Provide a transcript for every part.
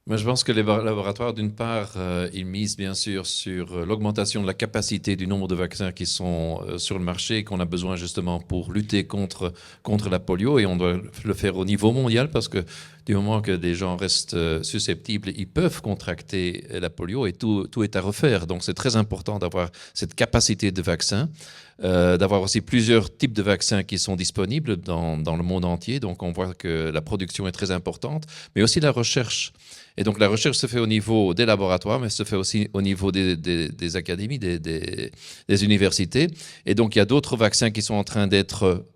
Moi, je pense que les laboratoires, d'une part, ils misent bien sûr sur l'augmentation de la capacité du nombre de vaccins qui sont sur le marché et qu'on a besoin justement pour lutter contre la polio. Et on doit le faire au niveau mondial parce que du moment que des gens restent susceptibles, ils peuvent contracter la polio et tout est à refaire. Donc, c'est très important d'avoir cette capacité de vaccins. D'avoir aussi plusieurs types de vaccins qui sont disponibles dans le monde entier. Donc, on voit que la production est très importante, mais aussi la recherche. Et donc, la recherche se fait au niveau des laboratoires, mais se fait aussi au niveau des académies, des universités. Et donc, il y a d'autres vaccins qui sont en train d'être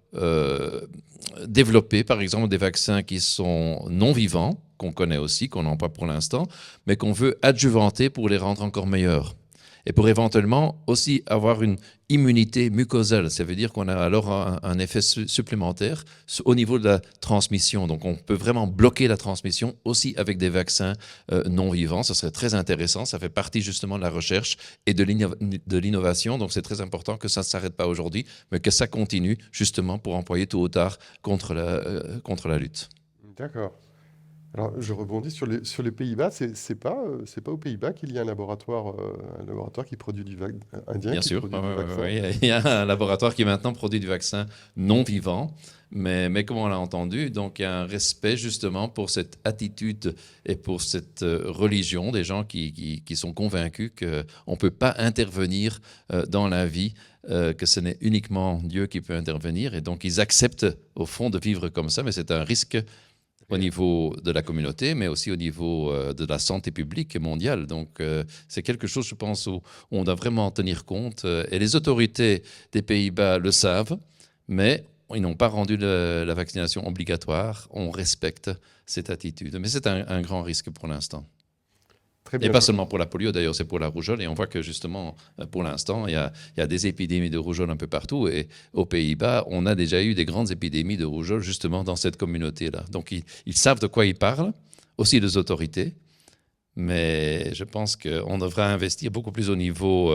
développés, par exemple des vaccins qui sont non vivants, qu'on connaît aussi, qu'on n'emploie pour l'instant, mais qu'on veut adjuvanter pour les rendre encore meilleurs. Et pour éventuellement aussi avoir une immunité mucosale. Ça veut dire qu'on a alors un effet supplémentaire au niveau de la transmission. Donc on peut vraiment bloquer la transmission aussi avec des vaccins non vivants. Ça serait très intéressant. Ça fait partie justement de la recherche et de l'innovation. Donc c'est très important que ça ne s'arrête pas aujourd'hui, mais que ça continue justement pour employer tôt ou tard contre la lutte. D'accord. Alors, je rebondis sur les Pays-Bas. C'est pas aux Pays-Bas qu'il y a un laboratoire qui produit indien Bien qui sûr, produit du vaccin. il y a un laboratoire qui maintenant produit du vaccin non vivant, mais comme on l'a entendu, donc il y a un respect justement pour cette attitude et pour cette religion des gens qui sont convaincus qu'on ne peut pas intervenir dans la vie, que ce n'est uniquement Dieu qui peut intervenir, et donc ils acceptent au fond de vivre comme ça, mais c'est un risque au Réel. niveau de la communauté, mais aussi au niveau de la santé publique mondiale. Donc, c'est quelque chose, je pense, où on doit vraiment en tenir compte. Et les autorités des Pays-Bas le savent, mais ils n'ont pas rendu la vaccination obligatoire. On respecte cette attitude. Mais c'est un grand risque pour l'instant. Très Et bien. pas seulement pour la polio, d'ailleurs, c'est pour la rougeole. Et on voit que justement, pour l'instant, il y a des épidémies de rougeole un peu partout. Et aux Pays-Bas, on a déjà eu des grandes épidémies de rougeole justement dans cette communauté-là. Donc ils savent de quoi ils parlent, aussi les autorités. Mais je pense qu'on devrait investir beaucoup plus au niveau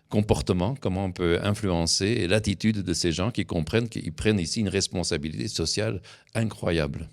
comportement, comment on peut influencer l'attitude de ces gens qui comprennent qu'ils prennent ici une responsabilité sociale incroyable.